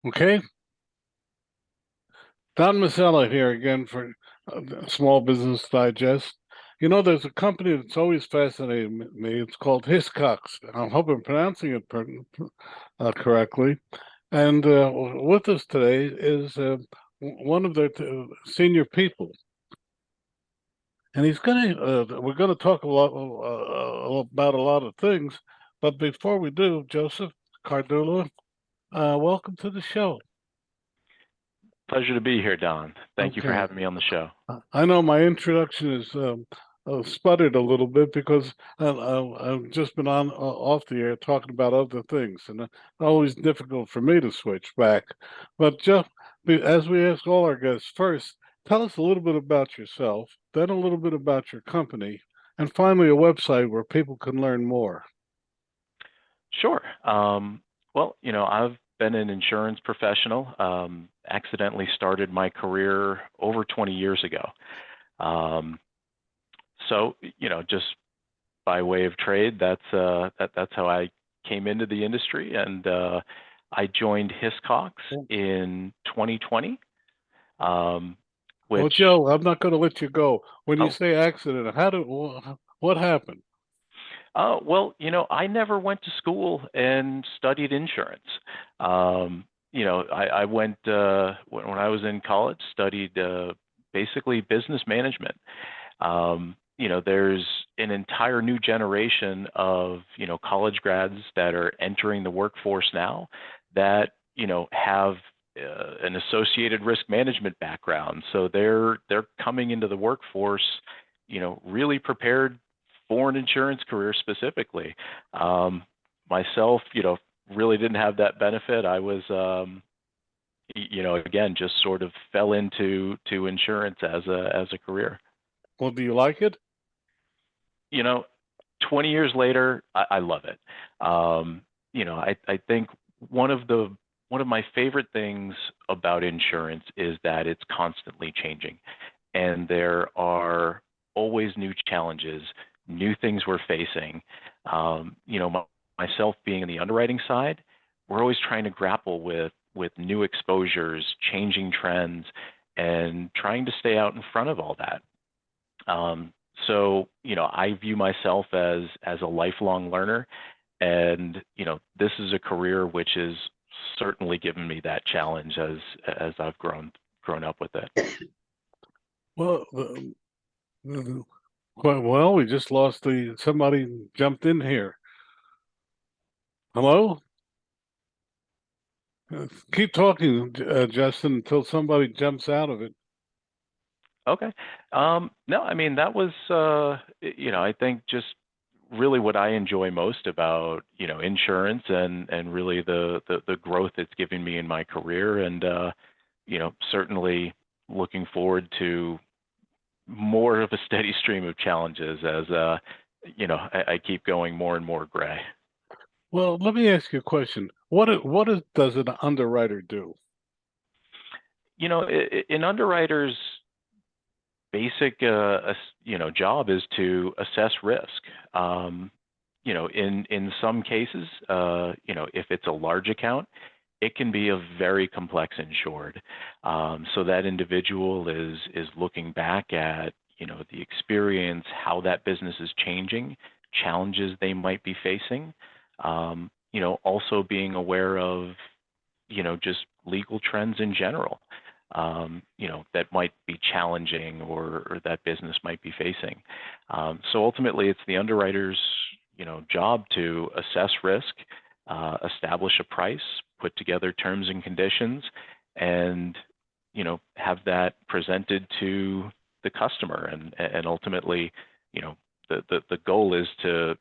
Okay, Don Masella here again for Small Business Digest. You know, there's a company that's always fascinated me. It's called Hiscoxs. I hope I'm pronouncing it correctly. And with us today is one of their senior people, and he's going to. We're going to talk a lot about a lot of things, but before we do, Joseph Cardullo, welcome to the show. Pleasure to be here, Don. Thank you for Okay. having me on the show. I know my introduction is sputtered a little bit because I've just been on off the air talking about other things, and it's always difficult for me to switch back. But Jeff, as we ask all our guests, first tell us a little bit about yourself, then a little bit about your company, and finally a website where people can learn more. Sure. Well, I've been an insurance professional. Accidentally started my career over 20 years ago. Um, just by way of trade, that's how I came into the industry, and I joined Hiscoxs in 2020. Um, Well, which Joe, I'm not going to let you go. When you oh say accident, what happened? well, I never went to school and studied insurance. I went when I was in college, studied basically business management. There's an entire new generation of college grads that are entering the workforce now that have an associated risk management background. So they're coming into the workforce, really prepared for an insurance career specifically. Um, Myself, really didn't have that benefit. I was, again, just sort of fell into insurance as a career. Well, do you like it? You know, 20 years later, I love it. I think one of the one of my favorite things about insurance is that it's constantly changing, and there are always new challenges, new things we're facing. Myself being in the underwriting side, we're always trying to grapple with new exposures, changing trends, and trying to stay out in front of all that. I view myself as a lifelong learner, and this is a career which has certainly given me that challenge as I've grown up with it. Well, well, we just lost somebody jumped in here. Hello? Keep talking, Justin, until somebody jumps out of it. Okay. No, I mean that was I think just really what I enjoy most about insurance and really the growth it's given me in my career, and certainly looking forward to more of a steady stream of challenges as I keep going more and more gray. Well, let me ask you a question. Does an underwriter do? An underwriter's basic job is to assess risk. In some cases, if it's a large account, it can be a very complex insured. So that individual is looking back at the experience, how that business is changing, challenges they might be facing. Also being aware of just legal trends in general, that might be challenging, or that business might be facing. So ultimately, it's the underwriter's, job to assess risk, establish a price, put together terms and conditions, and have that presented to the customer, and ultimately, the goal is to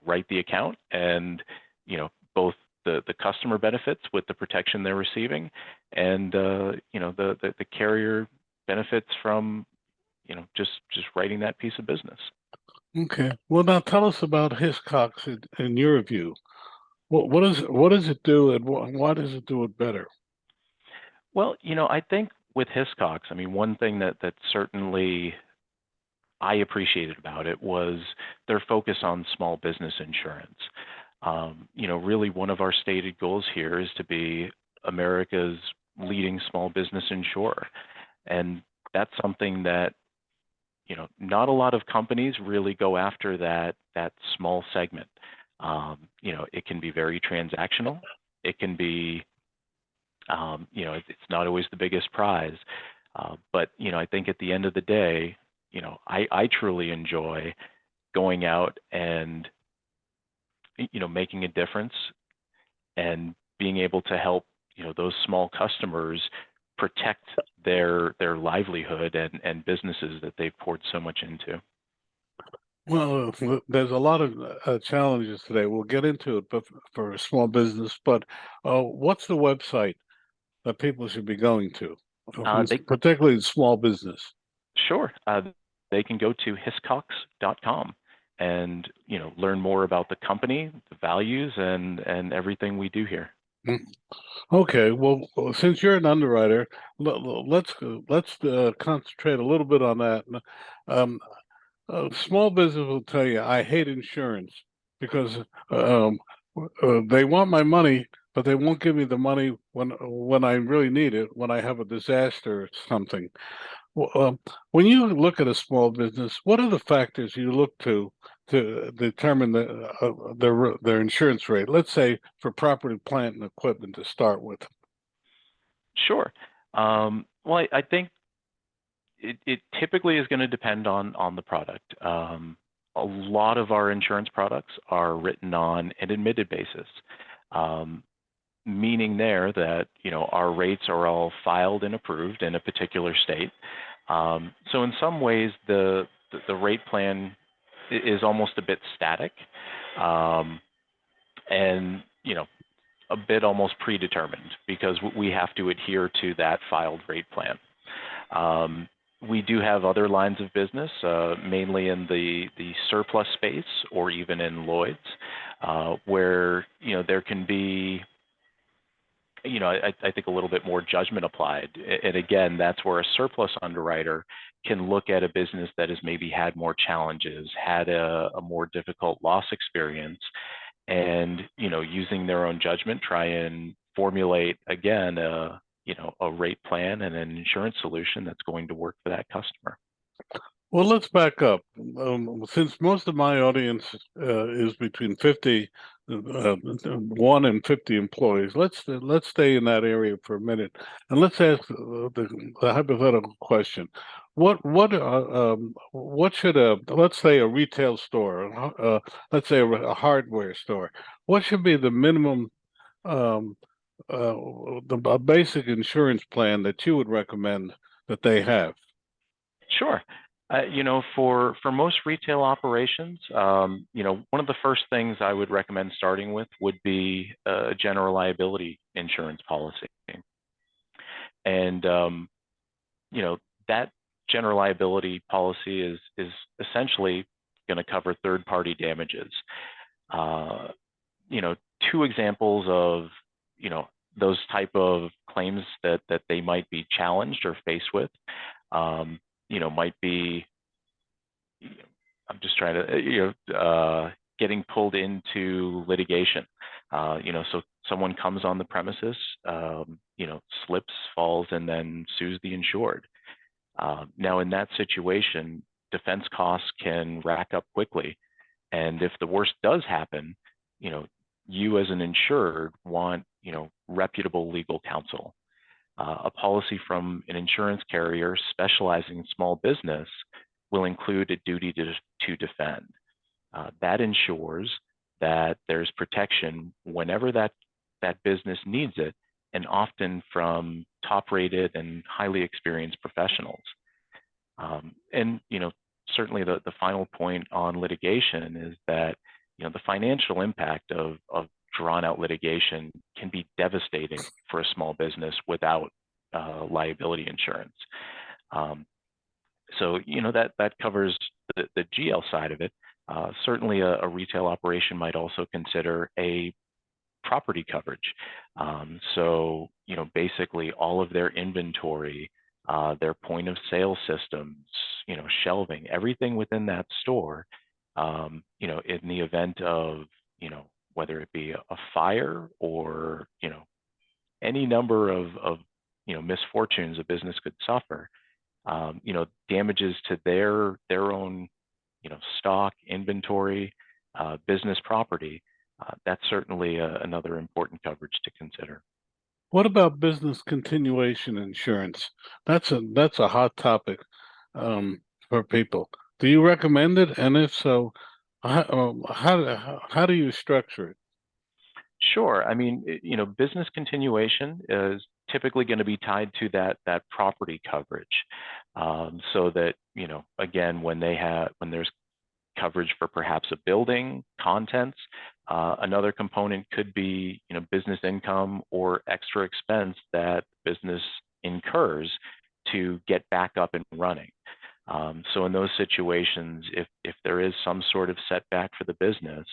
write the account, and both the customer benefits with the protection they're receiving, and the carrier benefits from just writing that piece of business. Okay. Well, now tell us about Hiscox in your view. What does it do, and why does it do it better? Well, I think with Hiscox, I mean, one thing that certainly I appreciated about it was their focus on small business insurance. Really, one of our stated goals here is to be America's leading small business insurer. And that's something that, not a lot of companies really go after that small segment. It can be very transactional. It can be, it's not always the biggest prize. But, I think at the end of the day, I truly enjoy going out and, making a difference and being able to help, those small customers protect their livelihood and businesses that they've poured so much into. Well, there's a lot of challenges today. We'll get into it, but for a small business. But what's the website that people should be going to, They particularly small business? Sure. They can go to hiscoxs.com and learn more about the company, the values, and everything we do here. Mm. Okay, well, since you're an underwriter, let's concentrate a little bit on that. Um, Small business will tell you, I hate insurance because they want my money, but they won't give me the money when I really need it, when I have a disaster or something. Well, when you look at a small business, what are the factors you look to determine their insurance rate? Let's say for property, plant, and equipment to start with. Sure. Well, I think it typically is going to depend on the product. A lot of our insurance products are written on an admitted basis, meaning there that our rates are all filed and approved in a particular state. So in some ways, the rate plan is almost a bit static, and a bit almost predetermined because we have to adhere to that filed rate plan. We do have other lines of business, mainly in the surplus space or even in Lloyd's, where there can be, I think a little bit more judgment applied. And again, that's where a surplus underwriter can look at a business that has maybe had more challenges, had a more difficult loss experience, and using their own judgment, try and formulate again a rate plan and an insurance solution that's going to work for that customer. Well, let's back up. Since most of my audience is between 1 and 50 employees, let's stay in that area for a minute, and let's ask the hypothetical question: what should let's say a retail store, let's say a hardware store, what should be the minimum um, a basic insurance plan that you would recommend that they have? Sure. For most retail operations, one of the first things I would recommend starting with would be a general liability insurance policy. And that general liability policy is essentially going to cover third-party damages. Two examples of those type of claims that they might be challenged or faced with, might be, I'm just trying to, getting pulled into litigation. So someone comes on the premises, slips, falls, and then sues the insured. Now, in that situation, defense costs can rack up quickly. And if the worst does happen, you as an insured want, reputable legal counsel. A policy from an insurance carrier specializing in small business will include a duty to defend. That ensures that there's protection whenever that business needs it, and often from top-rated and highly experienced professionals. And certainly the final point on litigation is that the financial impact of drawn-out litigation can be devastating for a small business without liability insurance. So that covers the GL side of it. Certainly a retail operation might also consider a property coverage. So basically all of their inventory, their point of sale systems, shelving, everything within that store, in the event of, whether it be a fire or, any number of misfortunes a business could suffer. Damages to their own stock, inventory, business property. That's certainly another important coverage to consider. What about business continuation insurance? That's a hot topic for people. Do you recommend it? And if so, how do you structure it? Sure. I mean, business continuation is typically going to be tied to that property coverage, so that again, when there's coverage for perhaps a building, contents, another component could be business income or extra expense that business incurs to get back up and running. So in those situations, if there is some sort of setback for the business,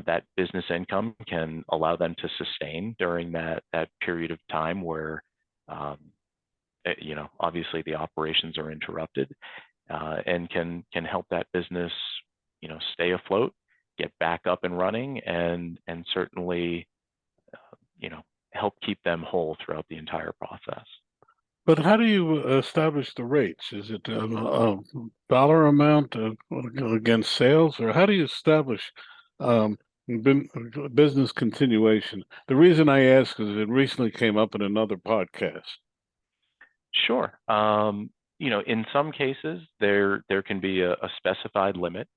that business income can allow them to sustain during that period of time where, obviously the operations are interrupted, and can help that business, stay afloat, get back up and running, and certainly, help keep them whole throughout the entire process. But how do you establish the rates? Is it a dollar amount against sales, or how do you establish um, bin- business continuation? The reason I ask is it recently came up in another podcast. Sure. In some cases, there can be a specified limit.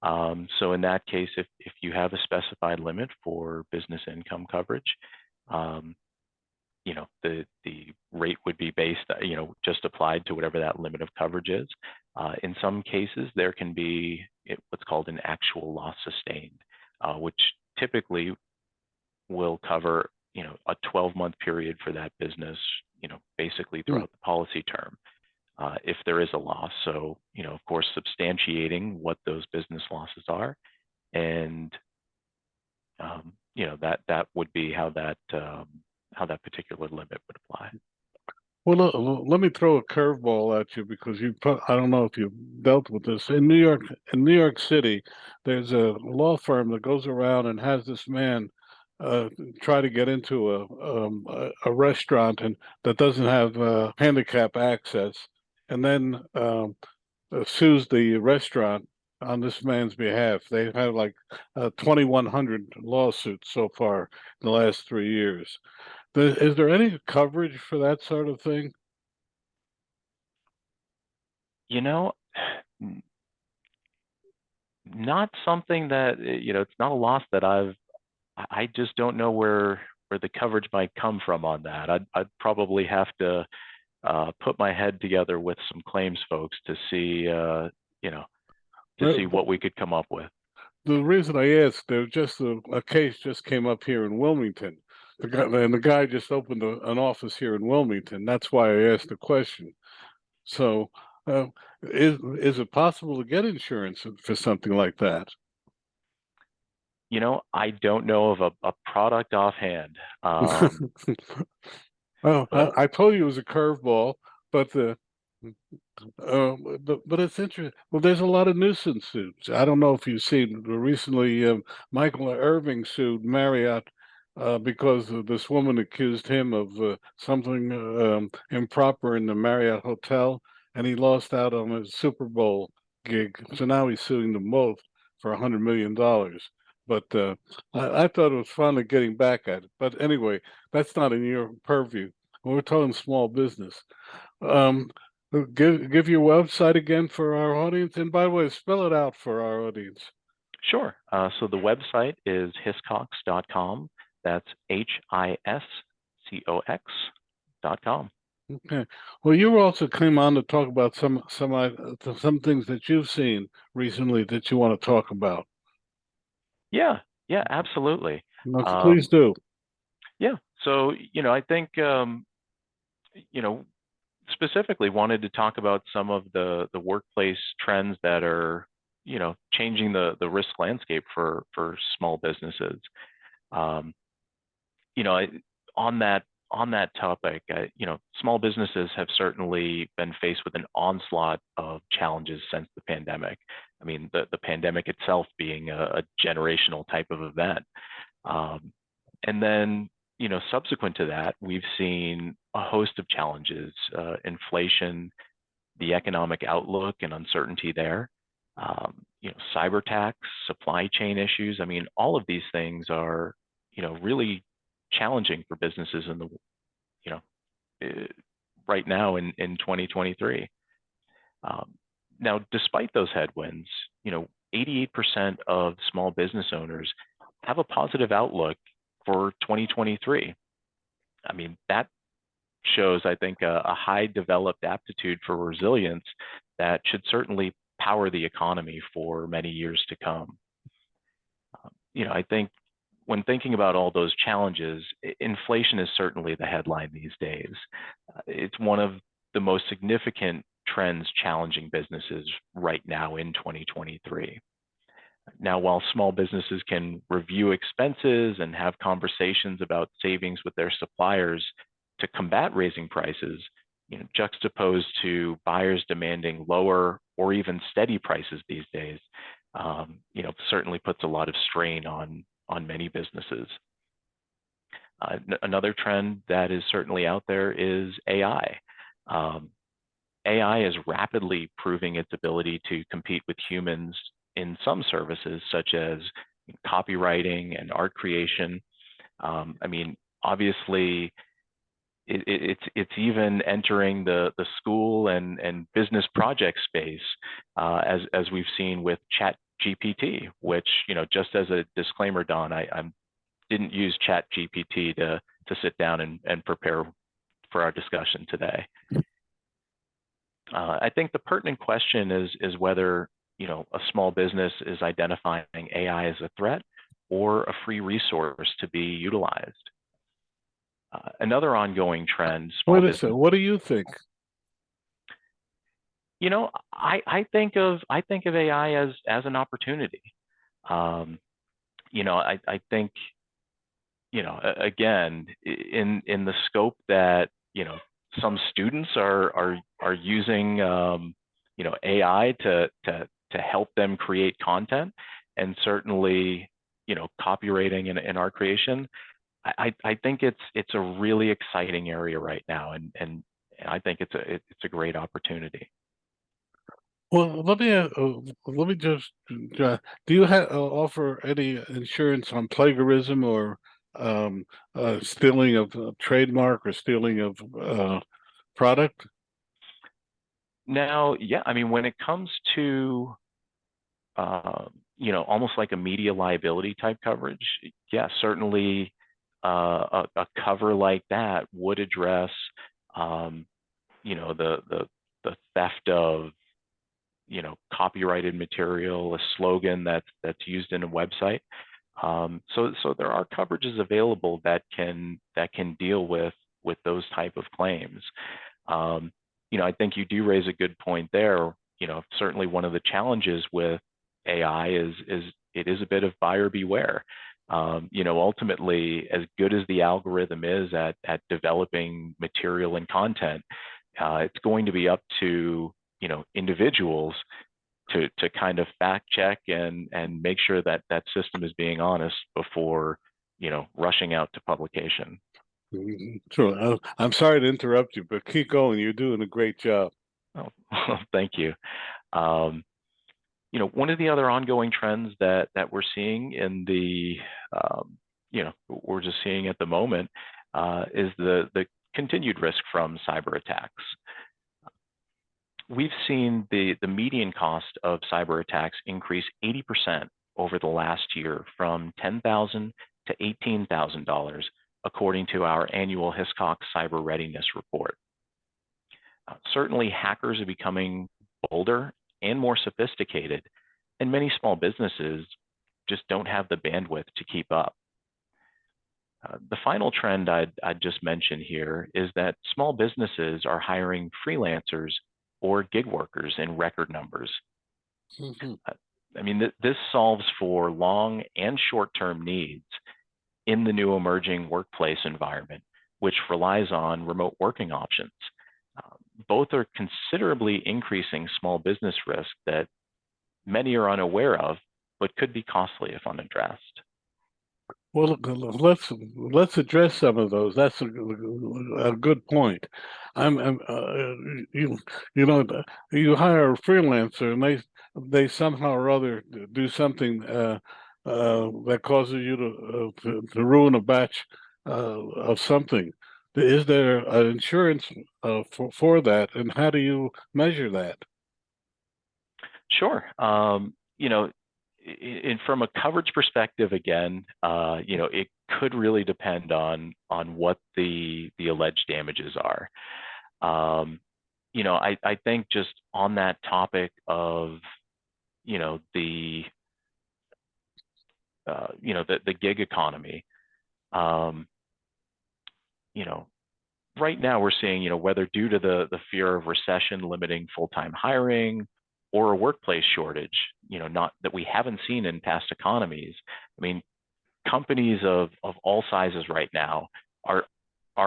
So in that case, if you have a specified limit for business income coverage, um, the rate would be based, just applied to whatever that limit of coverage is. In some cases, there can be what's called an actual loss sustained, which typically will cover, a 12-month period for that business, basically Hmm. throughout the policy term, if there is a loss. So, of course, substantiating what those business losses are, and that would be how that particular limit would apply. Well, let me throw a curveball at you because I don't know if you've dealt with this. In New York City, there's a law firm that goes around and has this man uh, try to get into a restaurant and that doesn't have handicap access, and then sues the restaurant on this man's behalf. They've had like 2,100 lawsuits so far in the last 3 years. Is there any coverage for that sort of thing? You know, n- Not something that, it's not a loss that I just don't know where the coverage might come from on that. I'd probably have to put my head together with some claims folks to see, you know, to see The, what we could come up with. the reason I asked, there just a case just came up here in Wilmington. The guy just opened an office here in Wilmington. That's why I asked the question. So, uh, is it possible to get insurance for something like that? I don't know of a product offhand, Oh, but I told you it was a curveball, but but it's interesting. Well, there's a lot of nuisance suits. I don't know if you've seen recently. Michael Irving sued Marriott because this woman accused him of something improper in the Marriott hotel, and he lost out on his Super Bowl gig. So now he's suing them both for $100 million. But I thought it was fun of getting back at it. But anyway, that's not in your purview. We're talking small business. Um, give your website again for our audience, and by the way, spell it out for our audience. sure. So the website is hiscox.com. That's Hiscox.com. Okay. Well, you also came on to talk about some things that you've seen recently that you want to talk about. Yeah, yeah, absolutely. Please Um, do. yeah, so I think you know specifically wanted to talk about some of the workplace trends that are changing the risk landscape for small businesses. Um, you know, I, on that topic, small businesses have certainly been faced with an onslaught of challenges since the pandemic. I mean, the pandemic itself being a generational type of event. Um, and then, subsequent to that, we've seen a host of challenges, inflation, the economic outlook and uncertainty there, cyber attacks, supply chain issues. I mean, all of these things are, really challenging for businesses in the, you know, right now in 2023. Now, despite those headwinds, 88% of small business owners have a positive outlook for 2023. I mean, that shows, I think, a high developed aptitude for resilience that should certainly power the economy for many years to come. I think when thinking about all those challenges, inflation is certainly the headline these days. It's one of the most significant trends challenging businesses right now in 2023. Now, while small businesses can review expenses and have conversations about savings with their suppliers to combat raising prices, juxtaposed to buyers demanding lower or even steady prices these days, certainly puts a lot of strain on many businesses. Another trend that is certainly out there is AI. AI is rapidly proving its ability to compete with humans in some services, such as copywriting and art creation. I mean, obviously, it's even entering the school and business project space, as we've seen with Chat GPT, which, just as a disclaimer, Don, I didn't use Chat GPT to sit down and prepare for our discussion today. I think the pertinent question is whether a small business is identifying AI as a threat or a free resource to be utilized. Another ongoing trend, small business. What do you think? I think of AI as an opportunity. I think, again, in the scope that some students are using AI to help them create content, and certainly copywriting and art creation. I think it's a really exciting area right now, and I think it's a great opportunity. Well, let me just. Do you offer any insurance on plagiarism or stealing of trademark or stealing of product? Now, yeah, I mean, when it comes to almost like a media liability type coverage, yeah, certainly a cover like that would address the theft of copyrighted material, a slogan that's used in a website. So there are coverages available that can deal with those type of claims. I think you do raise a good point there. Certainly one of the challenges with AI is it is a bit of buyer beware. Ultimately, as good as the algorithm is at developing material and content, it's going to be up to individuals to kind of fact check and make sure that system is being honest before rushing out to publication. Sure. I'm sorry to interrupt you, but keep going. You're doing a great job. Oh, thank you. One of the other ongoing trends that we're seeing in the we're just seeing at the moment is the continued risk from cyber attacks. We've seen the median cost of cyber attacks increase 80% over the last year, from $10,000 to $18,000, according to our annual Hiscoxs Cyber Readiness Report. Certainly, hackers are becoming bolder and more sophisticated, and many small businesses just don't have the bandwidth to keep up. The final trend I'd just mention here is that small businesses are hiring freelancers or gig workers in record numbers. Mm-hmm. I mean, this solves for long and short-term needs in the new emerging workplace environment, which relies on remote working options. Both are considerably increasing small business risk that many are unaware of, but could be costly if unaddressed. Well, let's address some of those. That's a good point. I'm you you know you hire a freelancer and they somehow or other do something that causes you to ruin a batch of something. Is there an insurance for that, and how do you measure that? Sure. From a coverage perspective, again, it could really depend on what the alleged damages are. I think just on that topic of, the the gig economy, um, you know, right now we're seeing, whether due to the fear of recession limiting full-time hiring or a workplace shortage, not that we haven't seen in past economies. I mean, companies of all sizes right now are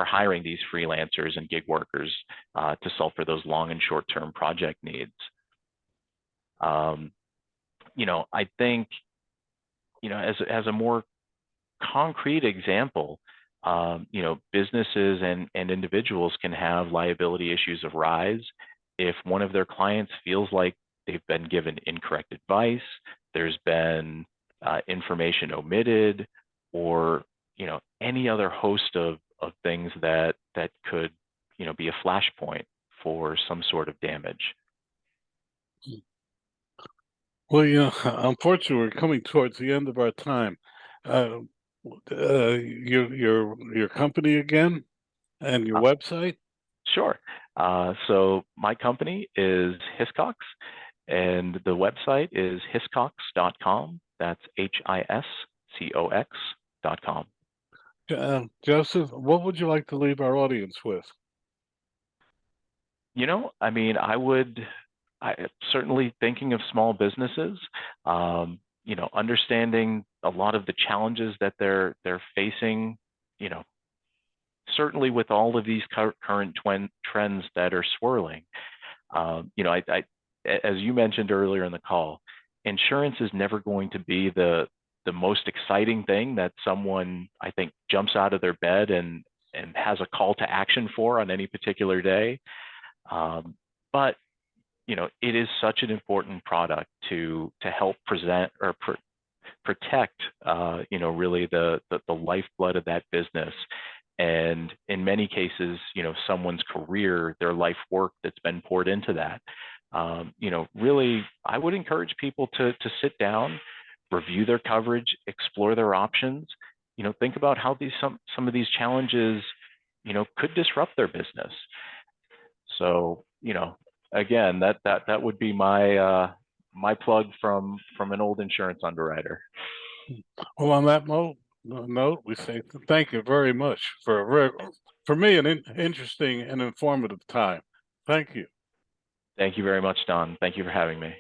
hiring these freelancers and gig workers to solve for those long and short-term project needs. I think, as a more concrete example, businesses and individuals can have liability issues arise if one of their clients feels like they've been given incorrect advice, there's been information omitted, or any other host of things that could be a flashpoint for some sort of damage. Well, unfortunately, we're coming towards the end of our time. Uh, your company again and your website? Sure. So my company is Hiscoxs, and the website is hiscoxs.com. That's HISCOX.com. Joseph, what would you like to leave our audience with? I certainly thinking of small businesses, understanding a lot of the challenges that they're facing, certainly with all of these current trends that are swirling. As you mentioned earlier in the call, insurance is never going to be the most exciting thing that someone, I think, jumps out of their bed and has a call to action for on any particular day. But it is such an important product to help present or protect, really the lifeblood of that business. And in many cases, someone's career, their life work that's been poured into that. Really, I would encourage people to sit down, review their coverage, explore their options. Think about how some of these challenges, could disrupt their business. So, again, that would be my my plug from an old insurance underwriter. Well, on that note, we say thank you very much for for me, an interesting and informative time. Thank you. Thank you very much, Don. Thank you for having me.